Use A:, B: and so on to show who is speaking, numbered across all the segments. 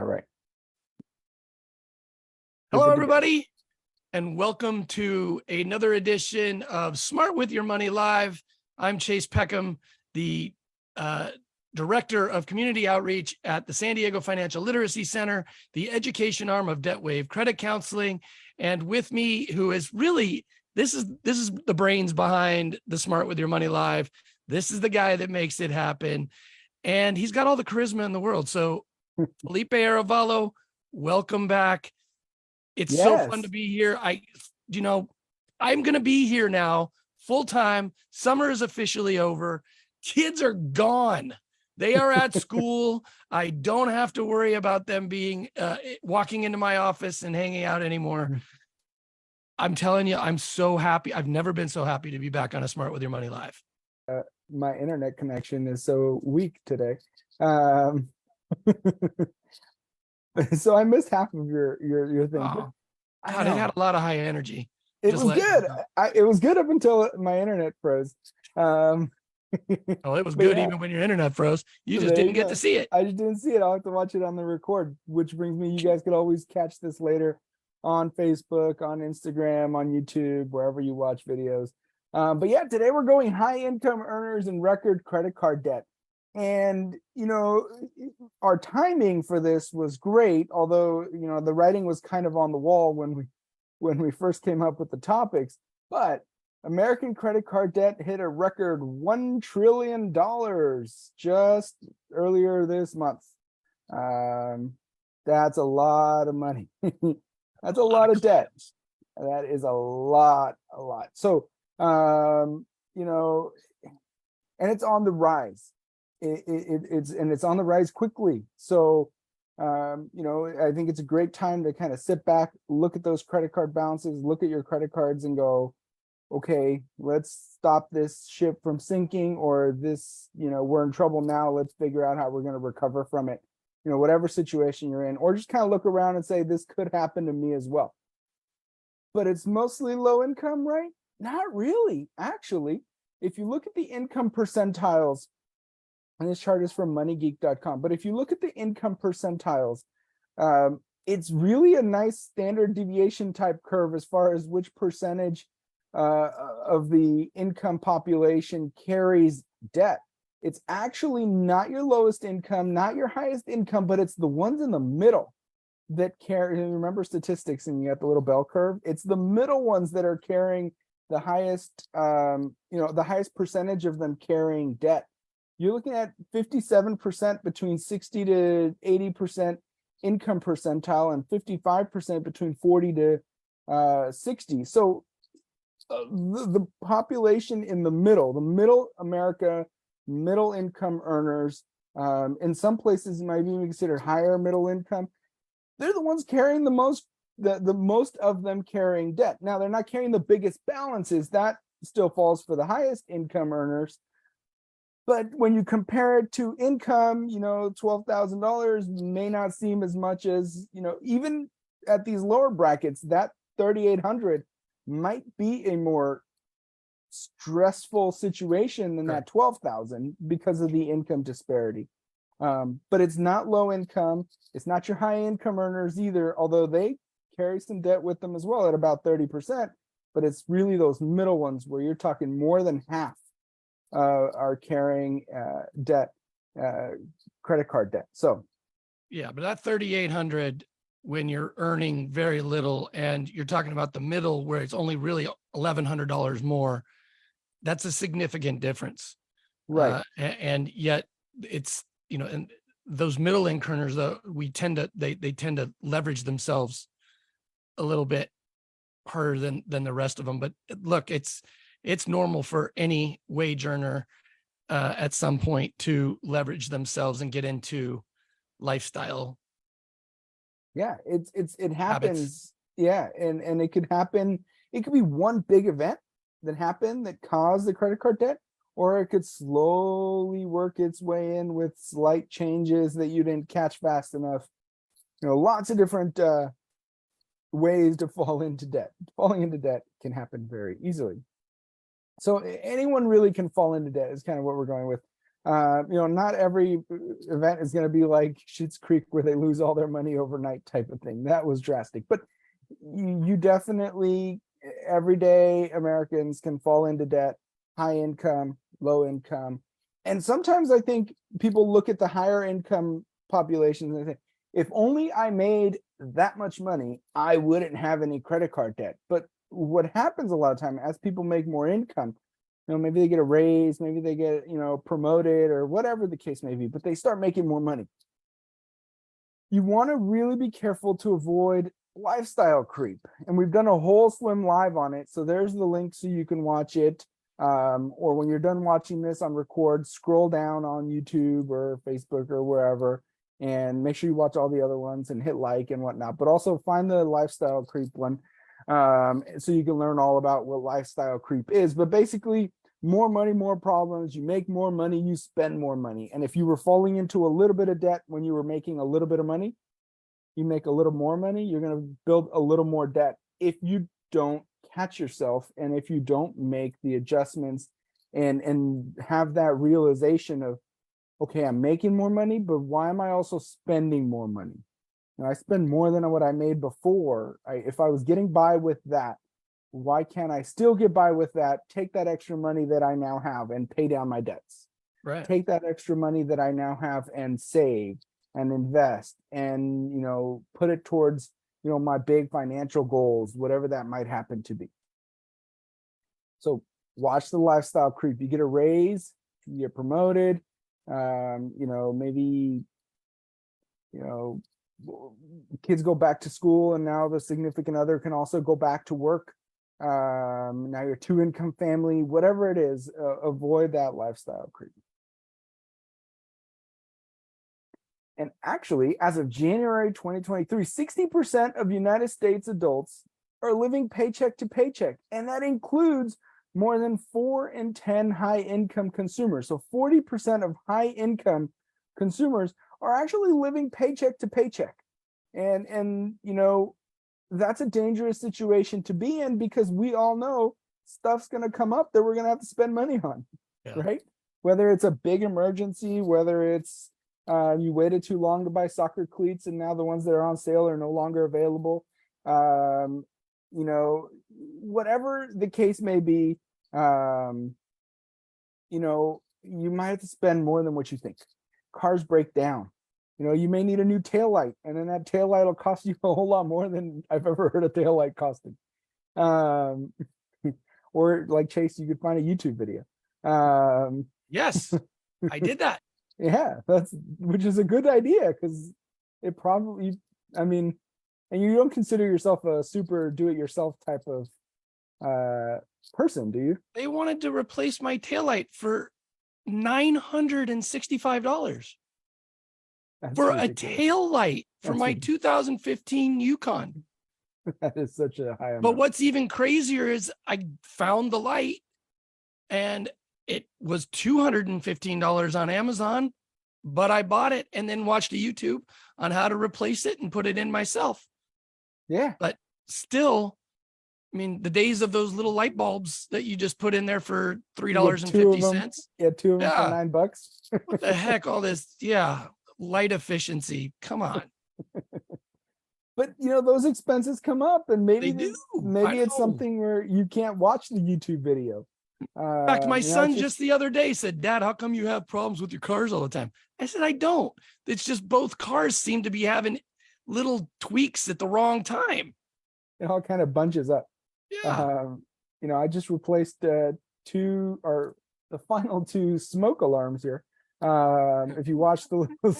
A: All right.
B: Hello, everybody, and welcome to another edition of Smart With Your Money Live. I'm Chase Peckham, the Director of Community Outreach at the San Diego Financial Literacy Center, the education arm of Debt Wave Credit Counseling. And with me, who is really, this is the brains behind the Smart With Your Money Live. This is the guy that makes it happen. And he's got all the charisma in the world. So Felipe Arevalo, welcome back. It's so fun to be here. I'm going to be here now full time. Summer is officially over. Kids are gone. They are at school. I don't have to worry about them being walking into my office and hanging out anymore. I'm telling you, I'm so happy. I've never been so happy to be back on a Smart With Your Money Live.
A: My internet connection is so weak today. So I missed half of your thing.
B: Oh, God, it had a lot of high energy.
A: It was good. It was good up until my internet froze.
B: Oh, it was good even when your internet froze. You just didn't get to see it.
A: I just didn't see it. I'll have to watch it on the record, which brings me, you guys could always catch this later on Facebook, on Instagram, on YouTube, wherever you watch videos. But yeah, today we're going high income earners and record credit card debt. And, our timing for this was great, although, the writing was kind of on the wall when we first came up with the topics. But American credit card debt hit a record $1 trillion just earlier this month. That's a lot of money. That's a lot of debt. That is a lot. So, and it's on the rise. It's on the rise quickly. So, I think it's a great time to kind of sit back, look at those credit card balances, look at your credit cards and go, okay, let's stop this ship from sinking, or this, we're in trouble now. Let's figure out how we're going to recover from it. Whatever situation you're in, or just kind of look around and say, this could happen to me as well. But it's mostly low income, right? Not really, actually. If you look at the income percentiles, and this chart is from moneygeek.com, but if you look at the income percentiles, it's really a nice standard deviation type curve as far as which percentage of the income population carries debt. It's actually not your lowest income, not your highest income, but it's the ones in the middle that carry. Remember statistics, and you got the little bell curve. It's the middle ones that are carrying the highest, the highest percentage of them carrying debt. You're looking at 57% between 60 to 80% income percentile, and 55% between 40 to 60. So the population in the middle America, middle income earners, in some places might even be considered higher middle income. They're the ones carrying the most, the most of them carrying debt. Now, they're not carrying the biggest balances. That still falls for the highest income earners. But when you compare it to income, $12,000 may not seem as much as, even at these lower brackets, that $3,800 might be a more stressful situation than that $12,000 because of the income disparity. But it's not low income. It's not your high income earners either, although they carry some debt with them as well at about 30%. But it's really those middle ones where you're talking more than half are carrying debt, credit card debt. So,
B: yeah, but that 3,800, when you're earning very little, and you're talking about the middle where it's only really $1,100 more, that's a significant difference,
A: right?
B: And yet, it's and those middle income earners, though, they tend to leverage themselves a little bit harder than the rest of them. But look, it's normal for any wage earner at some point to leverage themselves and get into lifestyle.
A: Yeah, it happens.
B: Habits.
A: Yeah, and it could happen. It could be one big event that happened that caused the credit card debt, or it could slowly work its way in with slight changes that you didn't catch fast enough. Lots of different ways to fall into debt. Falling into debt can happen very easily. So anyone really can fall into debt is kind of what we're going with. Not every event is going to be like Schitt's Creek where they lose all their money overnight type of thing. That was drastic, but you definitely, everyday Americans can fall into debt, high income, low income. And sometimes I think people look at the higher income populations and say, if only I made that much money, I wouldn't have any credit card debt. But what happens a lot of time as people make more income, maybe they get a raise, maybe they get, promoted or whatever the case may be, but they start making more money. You want to really be careful to avoid lifestyle creep. And we've done a whole swim live on it. So there's the link so you can watch it. Or when you're done watching this on record, scroll down on YouTube or Facebook or wherever, and make sure you watch all the other ones and hit like and whatnot, but also find the lifestyle creep one. So you can learn all about what lifestyle creep is. But basically, more money, more problems. You make more money, you spend more money. And if you were falling into a little bit of debt when you were making a little bit of money, you make a little more money, you're going to build a little more debt if you don't catch yourself and if you don't make the adjustments and have that realization of, okay, I'm making more money, but why am I also spending more money? I spend more than what I made before. If I was getting by with that, why can't I still get by with that? Take that extra money that I now have and pay down my debts.
B: Right.
A: Take that extra money that I now have and save and invest and, put it towards, my big financial goals, whatever that might happen to be. So watch the lifestyle creep. You get a raise, you get promoted, maybe, kids go back to school and now the significant other can also go back to work. Now you're two-income family, whatever it is, avoid that lifestyle creep. And actually, as of January 2023, 60% of United States adults are living paycheck to paycheck. And that includes more than 4 in 10 high-income consumers. So 40% of high-income consumers are actually living paycheck to paycheck. And that's a dangerous situation to be in because we all know stuff's going to come up that we're going to have to spend money on, right? Whether it's a big emergency, whether it's you waited too long to buy soccer cleats and now the ones that are on sale are no longer available. Whatever the case may be, you might have to spend more than what you think. Cars break down. You may need a new tail light, and then that tail light will cost you a whole lot more than I've ever heard a tail light costing. Or like Chase, you could find a YouTube video.
B: Yes, I did that.
A: Yeah, which is a good idea because it probably, and you don't consider yourself a super do-it-yourself type of person, do you?
B: They wanted to replace my taillight for $965 for ridiculous. A tail light for my 2015 Yukon.
A: That is such a high amount.
B: But what's even crazier is I found the light and it was $215 on Amazon, but I bought it and then watched a YouTube on how to replace it and put it in myself.
A: Yeah.
B: But still, the days of those little light bulbs that you just put in there for $3.50.
A: Yeah, two of them for $9.
B: What the heck? All this, light efficiency. Come on.
A: But those expenses come up, and maybe
B: they do.
A: Maybe it's something where you can't watch the YouTube video.
B: In fact, my son just the other day said, "Dad, how come you have problems with your cars all the time?" I said, "I don't. It's just both cars seem to be having little tweaks at the wrong time."
A: It all kind of bunches up.
B: Yeah.
A: I just replaced the final 2 smoke alarms here. If you watch the little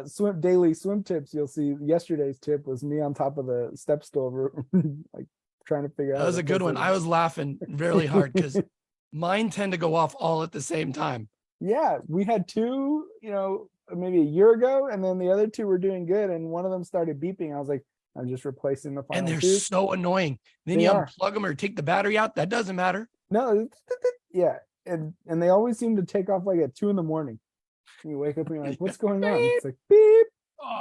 A: swim daily swim tips, you'll see yesterday's tip was me on top of the step stool, like trying to figure out.
B: That was a good one. I was laughing really hard because mine tend to go off all at the same time.
A: Yeah, we had 2, maybe a year ago, and then the other 2 were doing good, and one of them started beeping. I was like, I'm just replacing the final
B: and they're
A: 2.
B: So annoying. Then you unplug them or take the battery out. That doesn't matter.
A: No, yeah, and they always seem to take off like at 2 a.m. You wake up and you're like, what's going on? It's like beep.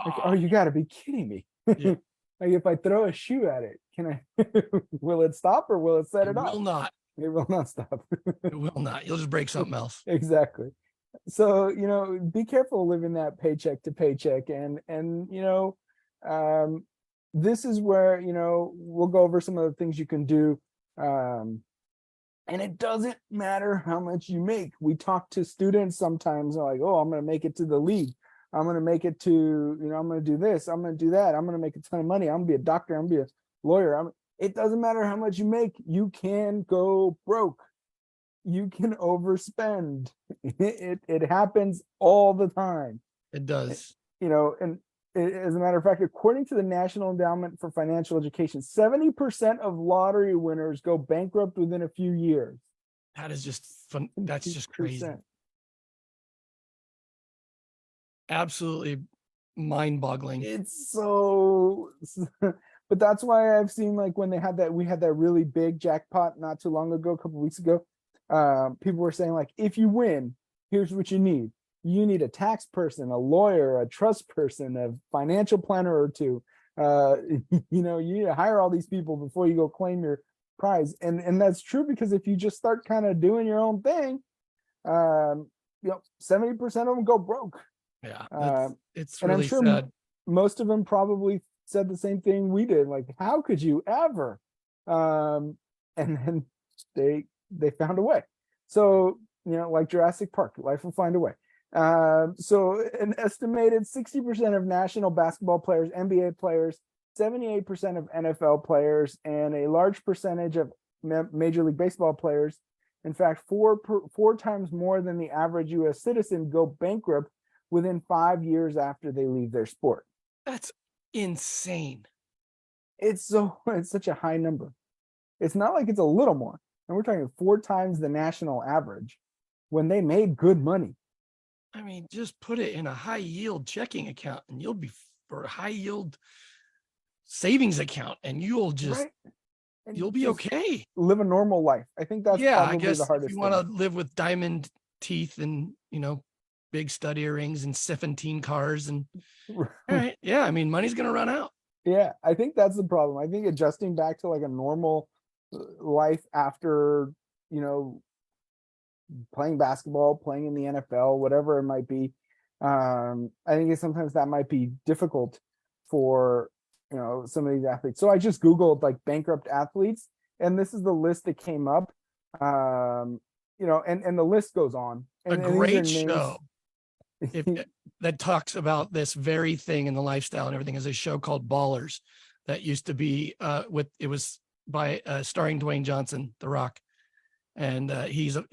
A: Like, oh, you got to be kidding me.
B: Yeah.
A: Like if I throw a shoe at it, can I? Will it stop or will it set it off?
B: Will not.
A: It will not stop.
B: It will not. You'll just break something else.
A: Exactly. So, be careful living that paycheck to paycheck. And, this is where, we'll go over some of the things you can do. And it doesn't matter how much you make. We talk to students sometimes, they're like, oh, I'm going to make it to the league. I'm going to make it to, I'm going to do this. I'm going to do that. I'm going to make a ton of money. I'm going to be a doctor. I'm going to be a lawyer. It doesn't matter how much you make. You can go broke. You can overspend. It happens all the time.
B: It does.
A: And as a matter of fact, according to the National Endowment for Financial Education, 70% of lottery winners go bankrupt within a few years.
B: That is just fun. That's just crazy. Absolutely mind-boggling.
A: It's so, but that's why I've seen, like, when we had that really big jackpot not too long ago, a couple weeks ago. People were saying, like, if you win, here's what you need. You need a tax person, a lawyer, a trust person, a financial planner or two. You need to hire all these people before you go claim your prize. And that's true, because if you just start kind of doing your own thing, 70% of them go broke.
B: Yeah, it's
A: and
B: really
A: I'm sure
B: sad.
A: Most of them probably said the same thing we did. Like, how could you ever? And then they found a way. So, like Jurassic Park, life will find a way. So an estimated 60% of national basketball players, NBA players, 78% of NFL players, and a large percentage of Major League Baseball players, in fact, four times more than the average U.S. citizen, go bankrupt within 5 years after they leave their sport.
B: That's insane.
A: It's such a high number. It's not like it's a little more. And we're talking 4 times the national average when they made good money.
B: I mean, just put it in a high yield checking account and you'll be, for a high yield savings account, and you'll just,
A: right. And
B: you'll be okay.
A: Live a normal life. I think that's probably
B: I guess
A: the hardest
B: if you want to live with diamond teeth and, big stud earrings and 17 cars and all right. Yeah. I mean, money's going to run out.
A: Yeah. I think that's the problem. I think adjusting back to like a normal life after, playing basketball, playing in the NFL, whatever it might be. I think sometimes that might be difficult for, some of these athletes. So I just Googled like bankrupt athletes, and this is the list that came up. And the list goes on. And,
B: a great show that talks about this very thing in the lifestyle and everything is a show called Ballers that used to be it was by starring Dwayne Johnson, The Rock. And he's a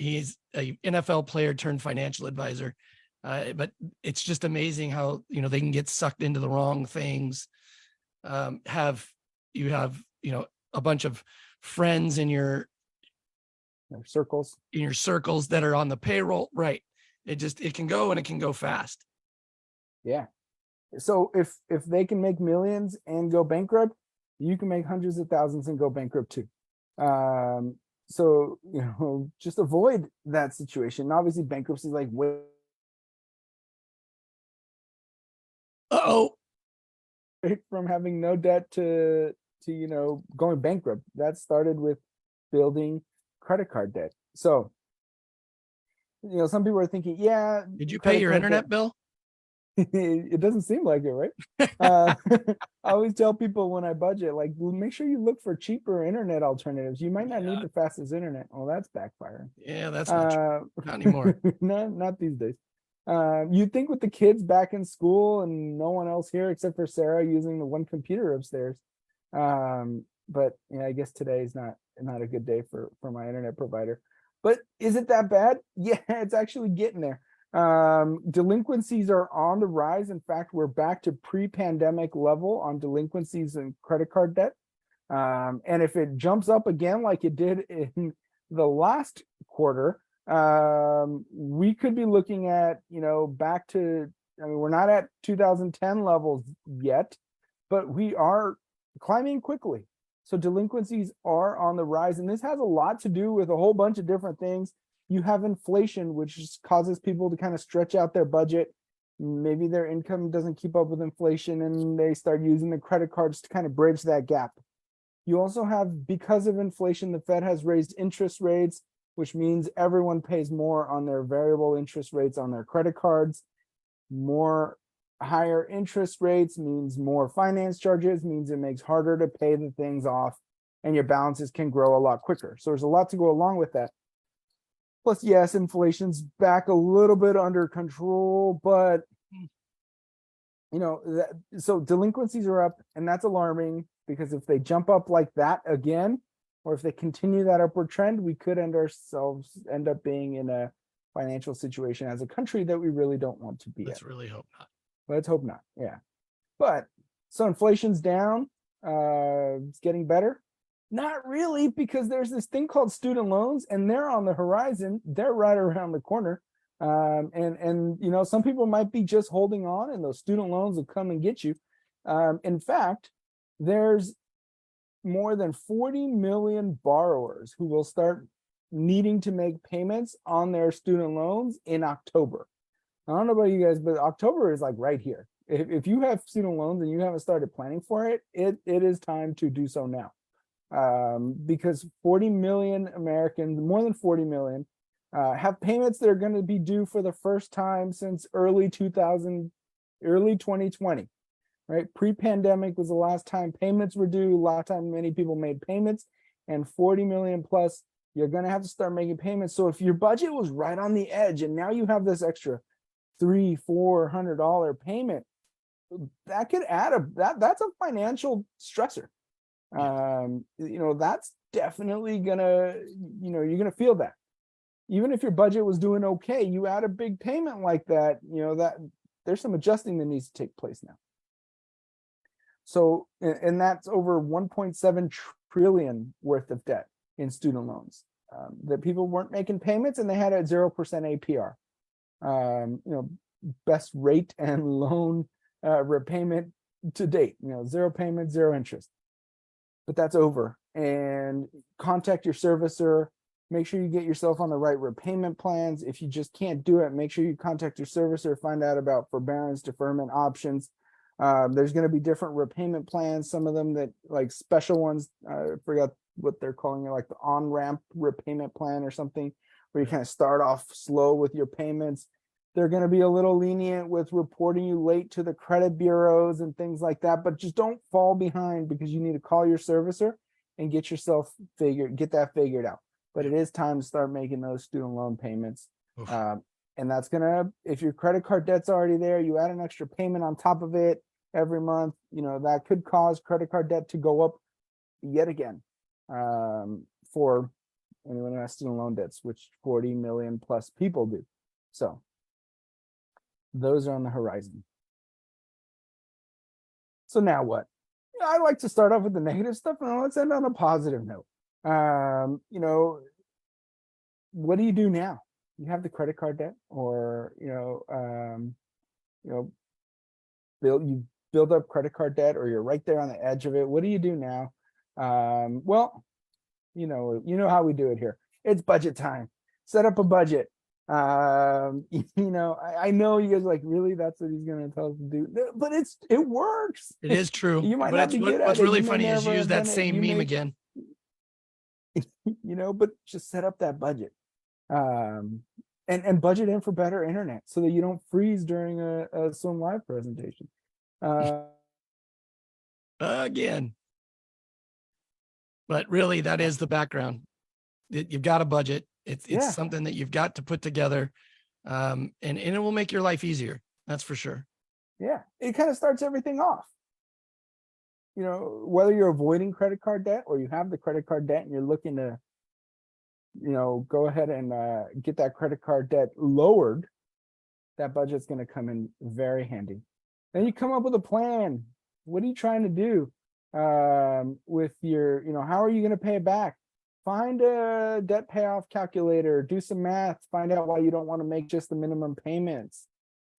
B: NFL player turned financial advisor. But it's just amazing how, they can get sucked into the wrong things. You have a bunch of friends in your
A: circles
B: that are on the payroll. Right. It can go, and it can go fast. Yeah.
A: So if they can make millions and go bankrupt, you can make hundreds of thousands and go bankrupt too. So, just avoid that situation. Obviously, bankruptcy is like way. From having no debt to going bankrupt. That started with building credit card debt. So, some people are thinking, yeah.
B: Did you pay your internet bill?
A: It doesn't seem like it, right? I always tell people when I budget, like, make sure you look for cheaper internet alternatives. You might not need the fastest internet. Well, that's backfiring.
B: Yeah, that's not anymore.
A: Not these days. You'd think with the kids back in school and no one else here except for Sarah using the one computer upstairs. But I guess today is not a good day for my internet provider. But is it that bad? Yeah, it's actually getting there. Delinquencies are on the rise. In fact, we're back to pre-pandemic level on delinquencies and credit card debt. And if it jumps up again like it did in the last quarter, we could be looking at, back to, we're not at 2010 levels yet, but we are climbing quickly. So delinquencies are on the rise, and this has a lot to do with a whole bunch of different things. You have inflation, which just causes people to kind of stretch out their budget. Maybe their income doesn't keep up with inflation and they start using the credit cards to kind of bridge that gap. You also have, because of inflation, the Fed has raised interest rates, which means everyone pays more on their variable interest rates on their credit cards. More higher interest rates means more finance charges, means it makes harder to pay the things off, and your balances can grow a lot quicker. So there's a lot to go along with that. Plus, yes, inflation's back a little bit under control, but so delinquencies are up, and that's alarming, because if they jump up like that again, or if they continue that upward trend, we could end up being in a financial situation as a country that we really don't want to be in.
B: Let's really hope not.
A: Let's hope not. Yeah. But so inflation's down, it's getting better. Not really, because there's this thing called student loans, and they're on the horizon. They're right around the corner. And some people might be just holding on, and those student loans will come and get you. In fact, there's more than 40 million borrowers who will start needing to make payments on their student loans in October. I don't know about you guys, but October is like right here. If you have student loans and you haven't started planning for it, it is time to do so now. Because 40 million Americans, more than 40 million, have payments that are going to be due for the first time since early 2020, right? Pre-pandemic was the last time payments were due, last time many people made payments, and 40 million plus, you're going to have to start making payments. So if your budget was right on the edge and now you have this extra $300-400 payment, that could add that's a financial stressor. That's definitely gonna, you're gonna feel that. Even if your budget was doing okay, you add a big payment like that, that there's some adjusting that needs to take place now. So, and that's over 1.7 trillion worth of debt in student loans, that people weren't making payments, and they had a 0% APR. Best rate and loan repayment to date, 0 payment, 0 interest. But that's over. And contact your servicer. Make sure you get yourself on the right repayment plans. If you just can't do it, make sure you contact your servicer, find out about forbearance, deferment options. There's going to be different repayment plans. Some of them that, like, special ones, I forgot what they're calling it, like the on-ramp repayment plan or something, where you kind of start off slow with your payments. They're going to be a little lenient with reporting you late to the credit bureaus and things like that, but just don't fall behind, because you need to call your servicer and get that figured out. But it is time to start making those student loan payments. And that's if your credit card debt's already there, you add an extra payment on top of it every month, that could cause credit card debt to go up yet again, for anyone who has student loan debts, which 40 million plus people do. So those are on the horizon. So now what? I like to start off with the negative stuff, and let's end on a positive note. What do you do now? You have the credit card debt, or you build up credit card debt, or you're right there on the edge of it. What do you do now? Well, you know how we do it here. It's budget time. Set up a budget. I know you guys are like, really, that's what he's going to tell us to do, but it works.
B: It is true.
A: You might
B: But
A: not be good at
B: what's
A: it.
B: really
A: You may
B: funny is
A: never
B: use
A: have
B: that
A: done it.
B: same
A: You
B: meme
A: may-
B: again.
A: but just set up that budget, and budget in for better internet, so that you don't freeze during a Swim Live presentation.
B: Again. But really, that is the background. You've got a budget. It's
A: Yeah.
B: something that you've got to put together, and it will make your life easier. That's for sure.
A: Yeah, it kind of starts everything off. Whether you're avoiding credit card debt, or you have the credit card debt and you're looking to, go ahead and get that credit card debt lowered, that budget's going to come in very handy. Then you come up with a plan. What are you trying to do with your, how are you going to pay it back? Find a debt payoff calculator, do some math, find out why you don't want to make just the minimum payments.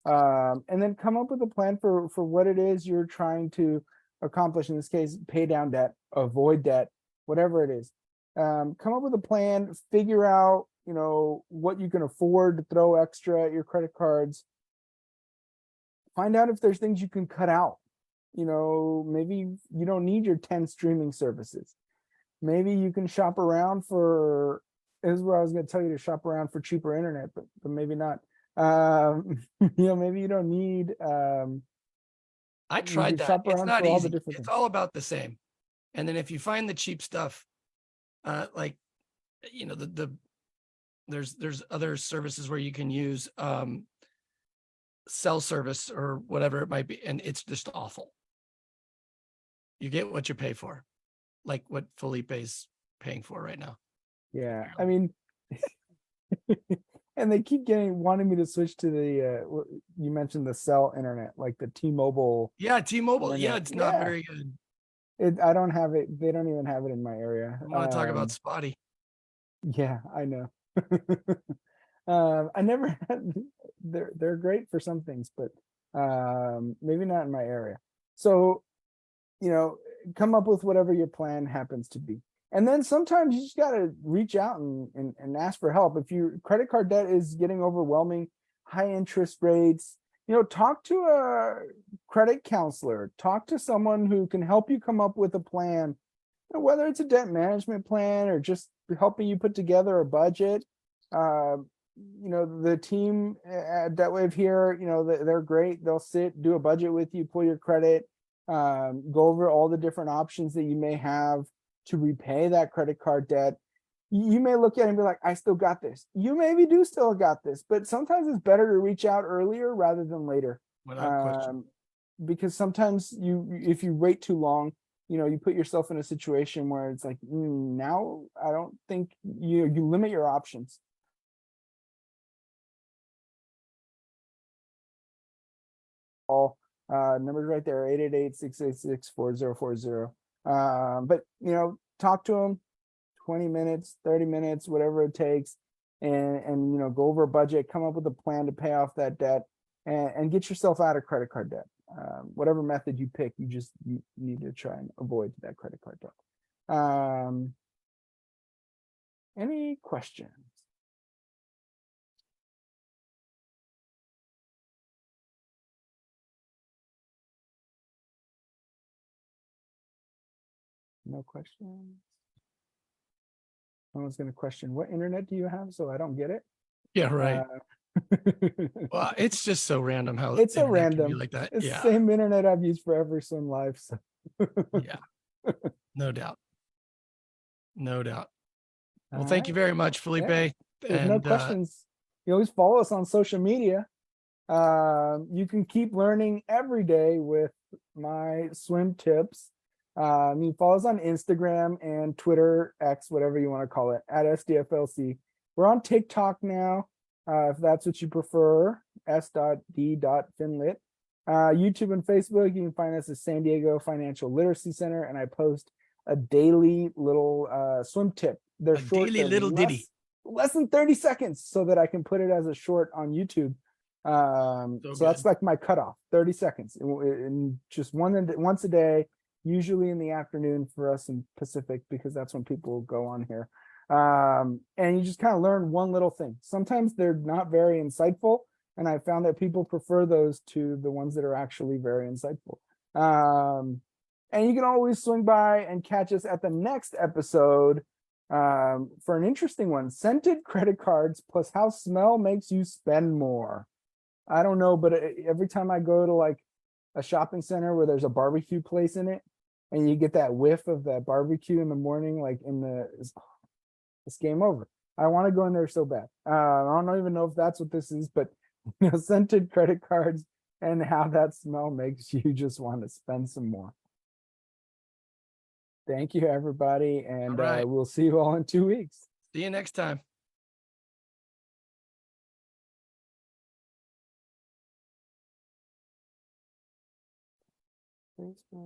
A: And then come up with a plan for what it is you're trying to accomplish. In this case, pay down debt, avoid debt, whatever it is. Come up with a plan, figure out, what you can afford to throw extra at your credit cards. Find out if there's things you can cut out. Maybe you don't need your 10 streaming services. maybe you can shop around for, this is where I was going to tell you to shop around for cheaper internet, but maybe not. Maybe you don't need,
B: I
A: you
B: tried
A: could
B: that.
A: shop
B: It's
A: around
B: not
A: for all the
B: easy.
A: different
B: It's
A: things.
B: all about the same. And then if you find the cheap stuff, like, there's other services where you can use cell service or whatever it might be, and it's just awful. You get what you pay for, like what Felipe's paying for right now.
A: Yeah, I mean, and they keep wanting me to switch to the, you mentioned the cell internet, like the T-Mobile.
B: Yeah, T-Mobile. Yeah,
A: internet.
B: it's not
A: Yeah,
B: very good.
A: I don't have it. They don't even have it in my area.
B: You want to talk about spotty?
A: Yeah, I know. I never had, they're great for some things, but maybe not in my area. So, come up with whatever your plan happens to be. And then sometimes you just got to reach out and ask for help. If your credit card debt is getting overwhelming, high interest rates, talk to a credit counselor, talk to someone who can help you come up with a plan, whether it's a debt management plan or just helping you put together a budget. The team at DebtWave here, they're great. They'll do a budget with you, pull your credit, go over all the different options that you may have to repay that credit card debt. You may look at it and be like, I still got this. You maybe do still got this, but sometimes it's better to reach out earlier rather than later.
B: Without question.
A: Because sometimes if you wait too long, you put yourself in a situation where it's like, now I don't think you limit your options. All numbers right there, 888-686-4040. But talk to them 20 minutes, 30 minutes, whatever it takes, and go over a budget, come up with a plan to pay off that debt, and get yourself out of credit card debt. Whatever method you pick, you need to try and avoid that credit card debt. Any questions? No questions. Someone's going to question, what internet do you have? So I don't get it.
B: Yeah, right. Well,
A: It's
B: it's just so random how
A: so
B: internet can be
A: random.
B: like that.
A: It's
B: Yeah.
A: the same internet I've used forever, so in life. So.
B: Yeah. No doubt. No doubt. Well,
A: All
B: thank you
A: right.
B: very much, Felipe.
A: Yeah. There's no
B: And
A: questions. You always follow us on social media. You can keep learning every day with my swim tips. You follow us on Instagram and Twitter, X, whatever you want to call it, at SDFLC. We're on TikTok now, if that's what you prefer, s.d.finlit. YouTube and Facebook, you can find us at San Diego Financial Literacy Center, and I post a daily little swim tip. They're short,
B: daily
A: they're
B: little ditty.
A: less than 30 seconds so that I can put it as a short on YouTube. So that's like my cutoff, 30 seconds, and just once a day, usually in the afternoon for us in Pacific, because that's when people go on here. And you just kind of learn one little thing. Sometimes they're not very insightful, and I found that people prefer those to the ones that are actually very insightful. And you can always swing by and catch us at the next episode for an interesting one: scented credit cards plus how smell makes you spend more. I don't know, but every time I go to like a shopping center where there's a barbecue place in it, and you get that whiff of that barbecue in the morning, like it's game over. I want to go in there so bad. I don't even know if that's what this is, but scented credit cards and how that smell makes you just want to spend some more. Thank you, everybody, and
B: right.
A: we'll see you all in 2 weeks.
B: See you next time.